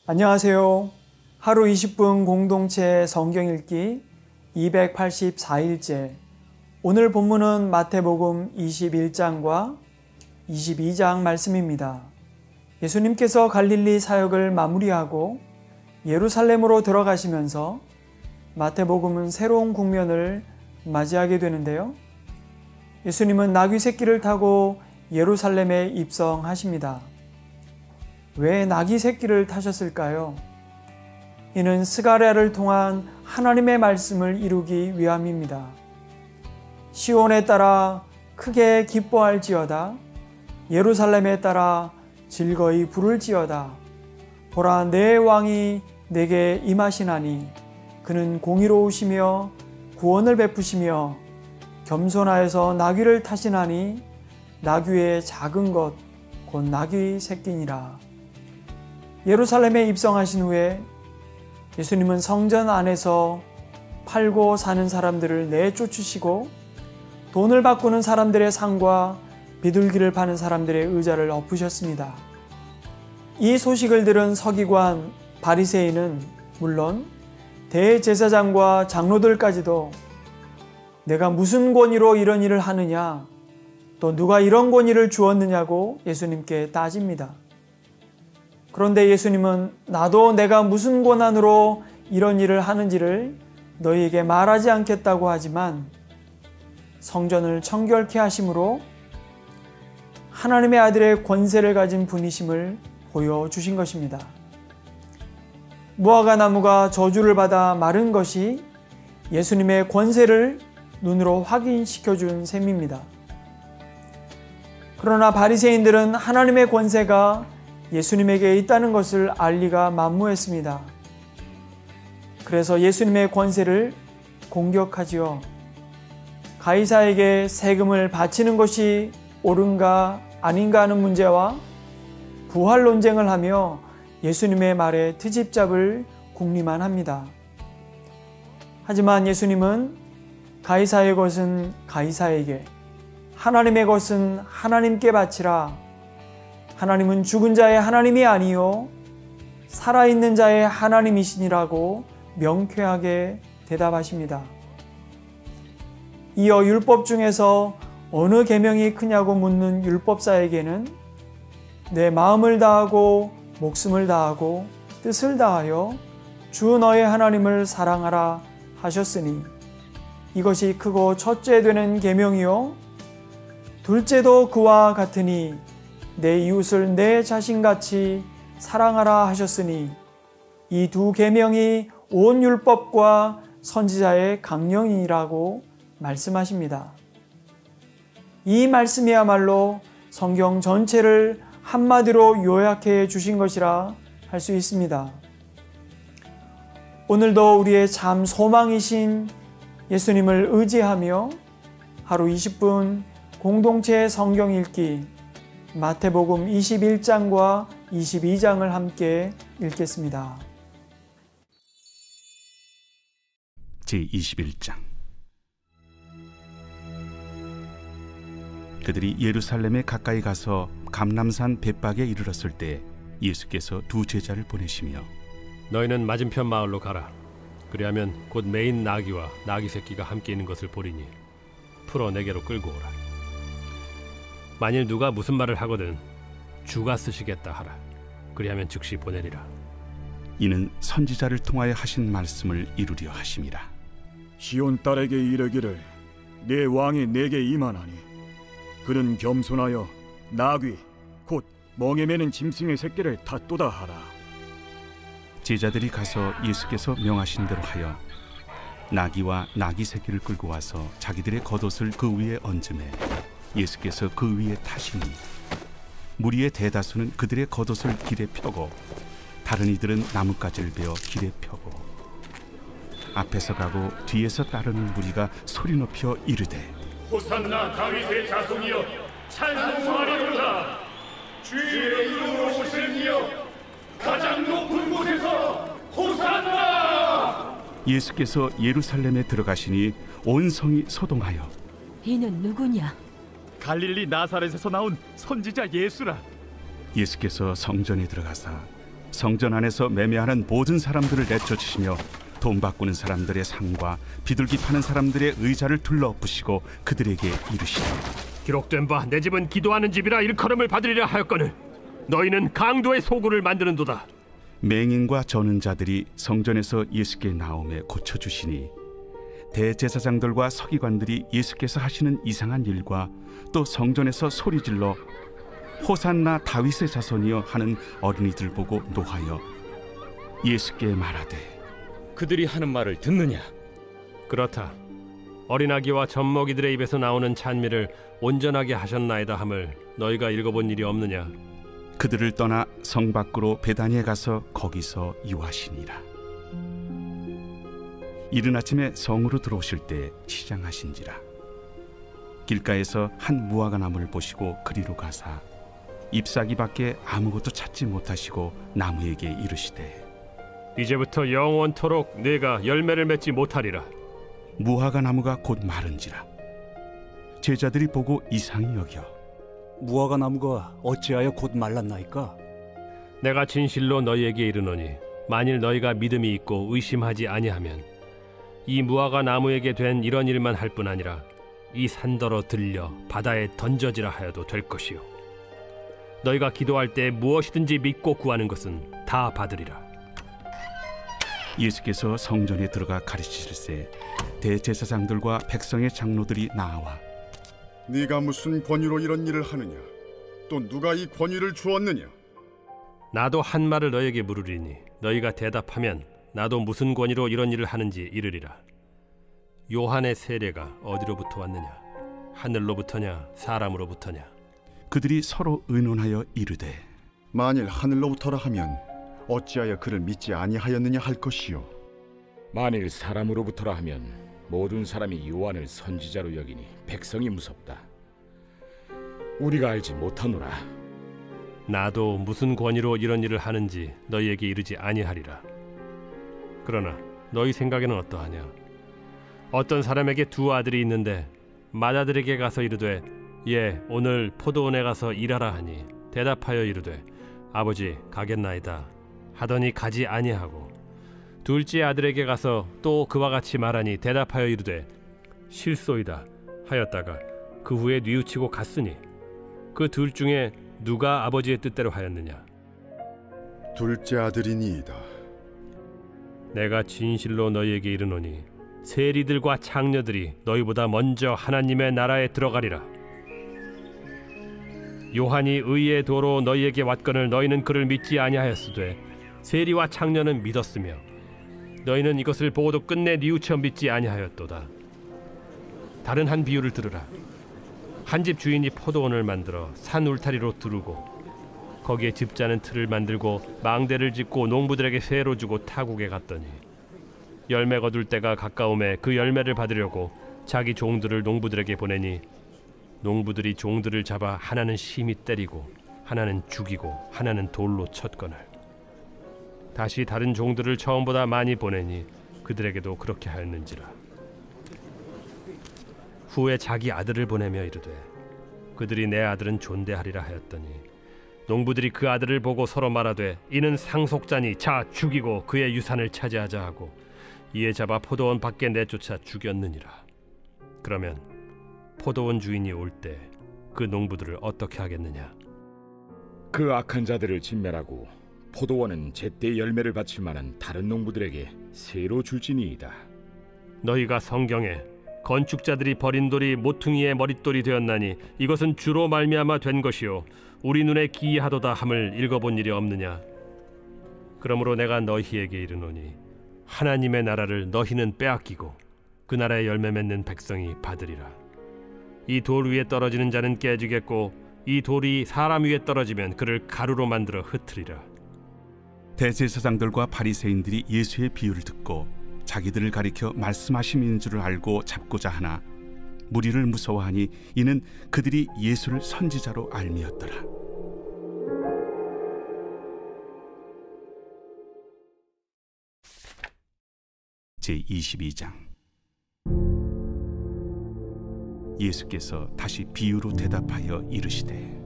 안녕하세요. 하루 20분 공동체 성경 읽기 284일째. 오늘 본문은 마태복음 21장과 22장 말씀입니다. 예수님께서 갈릴리 사역을 마무리하고 예루살렘으로 들어가시면서 마태복음은 새로운 국면을 맞이하게 되는데요. 예수님은 나귀 새끼를 타고 예루살렘에 입성하십니다. 왜 나귀 새끼를 타셨을까요? 이는 스가랴를 통한 하나님의 말씀을 이루기 위함입니다. 시온에 따라 크게 기뻐할지어다. 예루살렘에 따라 즐거이 부를지어다. 보라, 내 왕이 내게 임하시나니 그는 공의로우시며 구원을 베푸시며 겸손하여서 나귀를 타시나니 나귀의 작은 것 곧 나귀 새끼니라. 예루살렘에 입성하신 후에 예수님은 성전 안에서 팔고 사는 사람들을 내쫓으시고 돈을 바꾸는 사람들의 상과 비둘기를 파는 사람들의 의자를 엎으셨습니다. 이 소식을 들은 서기관 바리새인은 물론 대제사장과 장로들까지도 내가 무슨 권위로 이런 일을 하느냐, 또 누가 이런 권위를 주었느냐고 예수님께 따집니다. 그런데 예수님은 나도 내가 무슨 권한으로 이런 일을 하는지를 너희에게 말하지 않겠다고 하지만 성전을 청결케 하심으로 하나님의 아들의 권세를 가진 분이심을 보여주신 것입니다. 무화과 나무가 저주를 받아 마른 것이 예수님의 권세를 눈으로 확인시켜준 셈입니다. 그러나 바리새인들은 하나님의 권세가 예수님에게 있다는 것을 알리가 만무했습니다. 그래서 예수님의 권세를 공격하지요. 가이사에게 세금을 바치는 것이 옳은가 아닌가 하는 문제와 부활 논쟁을 하며 예수님의 말에 트집 잡을 궁리만 합니다. 하지만 예수님은 가이사의 것은 가이사에게, 하나님의 것은 하나님께 바치라. 하나님은 죽은 자의 하나님이 아니요 살아있는 자의 하나님이시니라고 명쾌하게 대답하십니다. 이어 율법 중에서 어느 계명이 크냐고 묻는 율법사에게는 내 마음을 다하고 목숨을 다하고 뜻을 다하여 주 너의 하나님을 사랑하라 하셨으니 이것이 크고 첫째 되는 계명이요 둘째도 그와 같으니 내 이웃을 내 자신같이 사랑하라 하셨으니 이 두 계명이 온 율법과 선지자의 강령이라고 말씀하십니다. 이 말씀이야말로 성경 전체를 한마디로 요약해 주신 것이라 할 수 있습니다. 오늘도 우리의 참 소망이신 예수님을 의지하며 하루 20분 공동체 성경 읽기 마태복음 21장과 22장을 함께 읽겠습니다. 제21장. 그들이 예루살렘에 가까이 가서 감람산 벳박에 이르렀을 때 예수께서 두 제자를 보내시며 너희는 맞은편 마을로 가라. 그리하면 곧 매인 나귀와 나귀 새끼가 함께 있는 것을 보리니 풀어 내게로 끌고 오라. 만일 누가 무슨 말을 하거든 주가 쓰시겠다 하라. 그리하면 즉시 보내리라. 이는 선지자를 통하여 하신 말씀을 이루려 하심이라. 시온 딸에게 이르기를 내 왕이 내게 임하나니 그는 겸손하여 나귀 곧 멍에 매는 짐승의 새끼를 탔도다 하라. 제자들이 가서 예수께서 명하신 대로 하여 나귀와 나귀 새끼를 끌고 와서 자기들의 겉옷을 그 위에 얹음에 예수께서 그 위에 타시니 무리의 대다수는 그들의 겉옷을 길에 펴고 다른 이들은 나뭇가지를 베어 길에 펴고 앞에서 가고 뒤에서 따르는 무리가 소리 높여 이르되 호산나 다윗의 자손이여 찬송하리로다. 주의 이름으로 오시는 이여 가장 높은 곳에서 호산나. 예수께서 예루살렘에 들어가시니 온 성이 소동하여 이는 누구냐? 갈릴리 나사렛에서 나온 선지자 예수라. 예수께서 성전에 들어가사 성전 안에서 매매하는 모든 사람들을 내쫓으시며 돈 바꾸는 사람들의 상과 비둘기 파는 사람들의 의자를 둘러엎으시고 그들에게 이르시되 기록된 바 내 집은 기도하는 집이라 일컬음을 받으리라 하였거늘 너희는 강도의 소굴을 만드는도다. 맹인과 저는 자들이 성전에서 예수께 나오매 고쳐주시니 대제사장들과 서기관들이 예수께서 하시는 이상한 일과 또 성전에서 소리질러 호산나 다윗의 자손이여 하는 어린이들 보고 노하여 예수께 말하되 그들이 하는 말을 듣느냐? 그렇다. 어린아기와 젖먹이들의 입에서 나오는 찬미를 온전하게 하셨나이다 함을 너희가 읽어본 일이 없느냐? 그들을 떠나 성 밖으로 베다니에 가서 거기서 유하시니라. 이른 아침에 성으로 들어오실 때 시장하신지라. 길가에서 한 무화과 나무를 보시고 그리로 가사 잎사귀밖에 아무것도 찾지 못하시고 나무에게 이르시되 이제부터 영원토록 네가 열매를 맺지 못하리라. 무화과 나무가 곧 마른지라. 제자들이 보고 이상히 여겨 무화과 나무가 어찌하여 곧 말랐나이까? 내가 진실로 너희에게 이르노니 만일 너희가 믿음이 있고 의심하지 아니하면 이 무화과 나무에게 된 이런 일만 할 뿐 아니라 이 산더러 들려 바다에 던져지라 하여도 될 것이요 너희가 기도할 때 무엇이든지 믿고 구하는 것은 다 받으리라. 예수께서 성전에 들어가 가르치실세 대제사장들과 백성의 장로들이 나와 네가 무슨 권위로 이런 일을 하느냐? 또 누가 이 권위를 주었느냐? 나도 한 말을 너희에게 물으리니 너희가 대답하면 나도 무슨 권위로 이런 일을 하는지 이르리라. 요한의 세례가 어디로부터 왔느냐? 하늘로부터냐 사람으로부터냐? 그들이 서로 의논하여 이르되 만일 하늘로부터라 하면 어찌하여 그를 믿지 아니하였느냐 할 것이요. 만일 사람으로부터라 하면 모든 사람이 요한을 선지자로 여기니 백성이 무섭다. 우리가 알지 못하노라. 나도 무슨 권위로 이런 일을 하는지 너희에게 이르지 아니하리라. 그러나 너희 생각에는 어떠하냐? 어떤 사람에게 두 아들이 있는데 맏아들에게 가서 이르되 예 오늘 포도원에 가서 일하라 하니 대답하여 이르되 아버지 가겠나이다 하더니 가지 아니하고 둘째 아들에게 가서 또 그와 같이 말하니 대답하여 이르되 실소이다 하였다가 그 후에 뉘우치고 갔으니 그 둘 중에 누가 아버지의 뜻대로 하였느냐? 둘째 아들이니이다. 내가 진실로 너희에게 이르노니 세리들과 창녀들이 너희보다 먼저 하나님의 나라에 들어가리라. 요한이 의의 도로 너희에게 왔거늘 너희는 그를 믿지 아니하였으되 세리와 창녀는 믿었으며 너희는 이것을 보고도 끝내 뉘우쳐 믿지 아니하였도다. 다른 한 비유를 들으라. 한 집 주인이 포도원을 만들어 산 울타리로 두르고 거기에 집자는 틀을 만들고 망대를 짓고 농부들에게 세로 주고 타국에 갔더니 열매 거둘 때가 가까움에 그 열매를 받으려고 자기 종들을 농부들에게 보내니 농부들이 종들을 잡아 하나는 심히 때리고 하나는 죽이고 하나는 돌로 쳤거늘 다시 다른 종들을 처음보다 많이 보내니 그들에게도 그렇게 하였는지라. 후에 자기 아들을 보내며 이르되 그들이 내 아들은 존대하리라 하였더니 농부들이 그 아들을 보고 서로 말하되 이는 상속자니 자 죽이고 그의 유산을 차지하자 하고 이에 잡아 포도원 밖에 내쫓아 죽였느니라. 그러면 포도원 주인이 올 때 그 농부들을 어떻게 하겠느냐? 그 악한 자들을 진멸하고 포도원은 제때 열매를 받칠 만한 다른 농부들에게 새로 줄지니이다. 너희가 성경에 건축자들이 버린 돌이 모퉁이의 머릿돌이 되었나니 이것은 주로 말미암아 된 것이요 우리 눈에 기이하도다 함을 읽어본 일이 없느냐? 그러므로 내가 너희에게 이르노니 하나님의 나라를 너희는 빼앗기고 그 나라의 열매 맺는 백성이 받으리라. 이 돌 위에 떨어지는 자는 깨지겠고 이 돌이 사람 위에 떨어지면 그를 가루로 만들어 흩으리라. 대제사장들과 바리새인들이 예수의 비유를 듣고 자기들을 가리켜 말씀하심인 줄 알고 잡고자 하나 무리를 무서워하니 이는 그들이 예수를 선지자로 알미었더라. 제22장. 예수께서 다시 비유로 대답하여 이르시되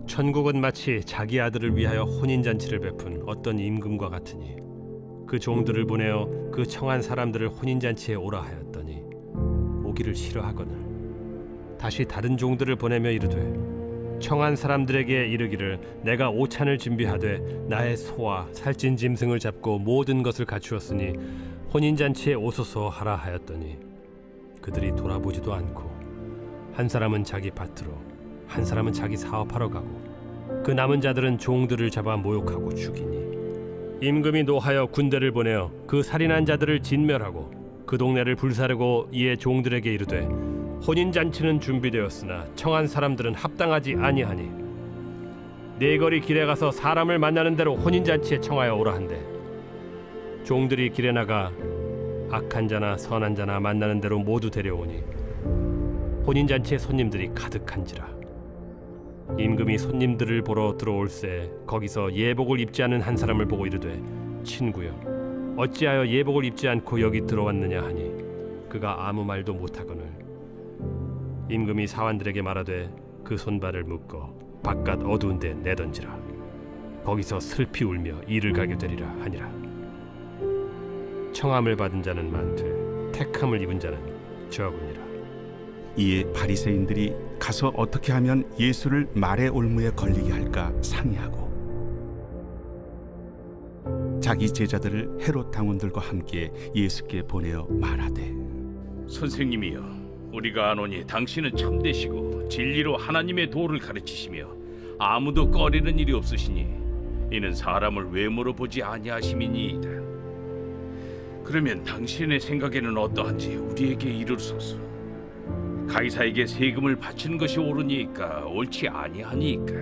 천국은 마치 자기 아들을 위하여 혼인잔치를 베푼 어떤 임금과 같으니 그 종들을 보내어 그 청한 사람들을 혼인잔치에 오라 하였더니 오기를 싫어하거늘 다시 다른 종들을 보내며 이르되 청한 사람들에게 이르기를 내가 오찬을 준비하되 나의 소와 살찐 짐승을 잡고 모든 것을 갖추었으니 혼인잔치에 오소서 하라 하였더니 그들이 돌아보지도 않고 한 사람은 자기 밭으로 한 사람은 자기 사업하러 가고 그 남은 자들은 종들을 잡아 모욕하고 죽이니 임금이 노하여 군대를 보내어 그 살인한 자들을 진멸하고 그 동네를 불사르고 이에 종들에게 이르되 혼인잔치는 준비되었으나 청한 사람들은 합당하지 아니하니 네 거리 길에 가서 사람을 만나는 대로 혼인잔치에 청하여 오라 한대 종들이 길에 나가 악한 자나 선한 자나 만나는 대로 모두 데려오니 혼인잔치에 손님들이 가득한지라 임금이 손님들을 보러 들어올새 거기서 예복을 입지 않은 한 사람을 보고 이르되 친구여 어찌하여 예복을 입지 않고 여기 들어왔느냐 하니 그가 아무 말도 못하거늘 임금이 사환들에게 말하되 그 손발을 묶어 바깥 어두운 데 내던지라 거기서 슬피 울며 이를 가게 되리라 하니라 청함을 받은 자는 많되 택함을 입은 자는 적으니라. 이에 바리새인들이 가서 어떻게 하면 예수를 말의 올무에 걸리게 할까 상의하고 자기 제자들을 헤롯 당원들과 함께 예수께 보내어 말하되 선생님이여 우리가 아노니 당신은 참되시고 진리로 하나님의 도를 가르치시며 아무도 꺼리는 일이 없으시니 이는 사람을 외모로 보지 아니하심이니이다. 그러면 당신의 생각에는 어떠한지 우리에게 이르소서. 가이사에게 세금을 바치는 것이 옳으니까 옳지 아니하니까.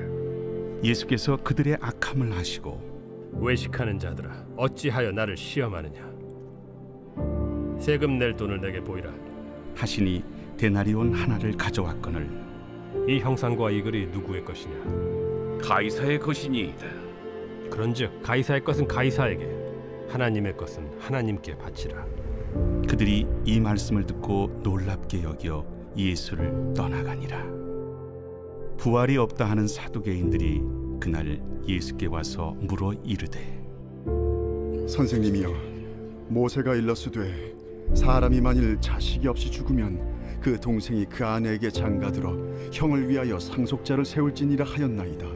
예수께서 그들의 악함을 아시고 외식하는 자들아 어찌하여 나를 시험하느냐 세금 낼 돈을 내게 보이라 하시니 데나리온 하나를 가져왔거늘 이 형상과 이 글이 누구의 것이냐 가이사의 것이니이다. 그런즉 가이사의 것은 가이사에게 하나님의 것은 하나님께 바치라. 그들이 이 말씀을 듣고 놀랍게 여겨 예수를 떠나가니라. 부활이 없다 하는 사두개인들이 그날 예수께 와서 물어 이르되 선생님이여 모세가 일렀으되 사람이 만일 자식이 없이 죽으면 그 동생이 그 아내에게 장가들어 형을 위하여 상속자를 세울지니라 하였나이다.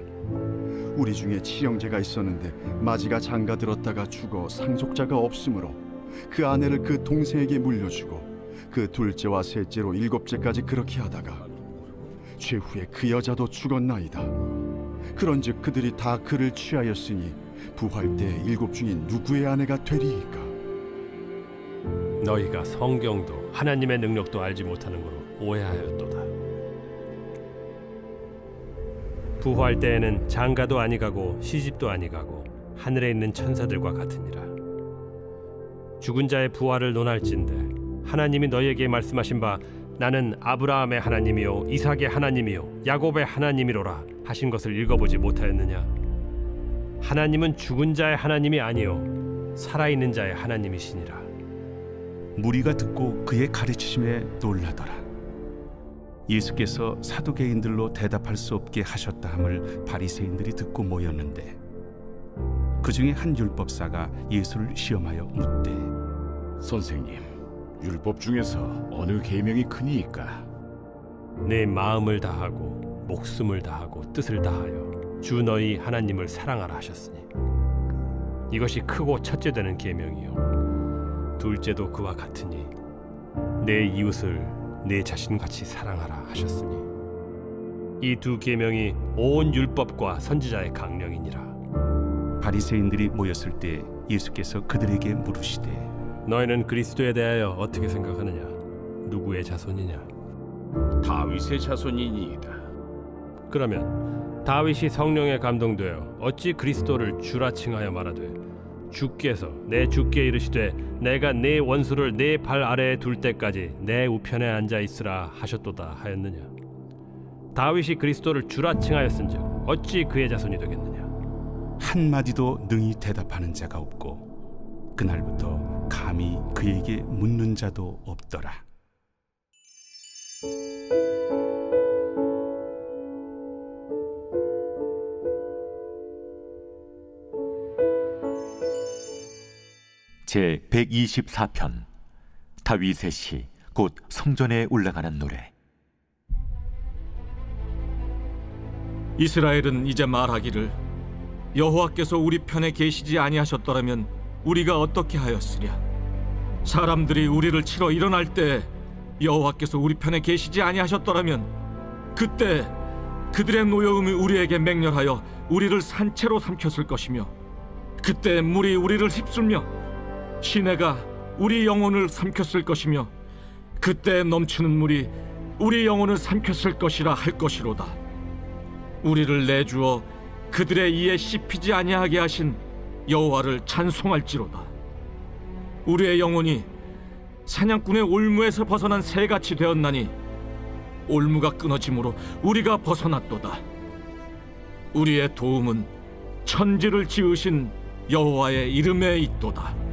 우리 중에 친형제가 있었는데 마지가 장가들었다가 죽어 상속자가 없으므로 그 아내를 그 동생에게 물려주고 그 둘째와 셋째로 일곱째까지 그렇게 하다가 최후에 그 여자도 죽었나이다. 그런즉 그들이 다 그를 취하였으니 부활 때 일곱 중인 누구의 아내가 되리이까? 너희가 성경도 하나님의 능력도 알지 못하는 거로 오해하였도다. 부활 때에는 장가도 아니가고 시집도 아니가고 하늘에 있는 천사들과 같으니라. 죽은 자의 부활을 논할진대 하나님이 너희에게 말씀하신 바 나는 아브라함의 하나님이요 이삭의 하나님이요 야곱의 하나님이로라 하신 것을 읽어보지 못하였느냐. 하나님은 죽은 자의 하나님이 아니요 살아있는 자의 하나님이시니라. 무리가 듣고 그의 가르치심에 놀라더라. 예수께서 사두개인들로 대답할 수 없게 하셨다 함을 바리새인들이 듣고 모였는데 그 중에 한 율법사가 예수를 시험하여 묻되 선생님, 율법 중에서 어느 계명이 크니이까? 내 마음을 다하고 목숨을 다하고 뜻을 다하여 주 너희 하나님을 사랑하라 하셨으니 이것이 크고 첫째 되는 계명이요 둘째도 그와 같으니 내 이웃을 내 자신같이 사랑하라 하셨으니 이 두 계명이 온 율법과 선지자의 강령이니라. 바리새인들이 모였을 때 예수께서 그들에게 물으시되 너희는 그리스도에 대하여 어떻게 생각하느냐? 누구의 자손이냐? 다윗의 자손이니이다. 그러면 다윗이 성령에 감동되어 어찌 그리스도를 주라 칭하여 말하되 주께서 내 주께 이르시되 내가 네 원수를 네 발 아래에 둘 때까지 내 우편에 앉아 있으라 하셨도다 하였느냐. 다윗이 그리스도를 주라 칭하였은즉 어찌 그의 자손이 되겠느냐. 한마디도 능히 대답하는 자가 없고 그날부터 감히 그에게 묻는 자도 없더라. 제 124편 다윗의 시 곧 성전에 올라가는 노래. 이스라엘은 이제 말하기를 여호와께서 우리 편에 계시지 아니하셨더라면 우리가 어떻게 하였으랴. 사람들이 우리를 치러 일어날 때 여호와께서 우리 편에 계시지 아니하셨더라면 그때 그들의 노여움이 우리에게 맹렬하여 우리를 산채로 삼켰을 것이며 그때 물이 우리를 휩쓸며 시내가 우리 영혼을 삼켰을 것이며 그때 넘치는 물이 우리 영혼을 삼켰을 것이라 할 것이로다. 우리를 내주어 그들의 이에 씹히지 아니하게 하신 여호와를 찬송할지로다. 우리의 영혼이 사냥꾼의 올무에서 벗어난 새같이 되었나니 올무가 끊어짐으로 우리가 벗어났도다. 우리의 도움은 천지를 지으신 여호와의 이름에 있도다.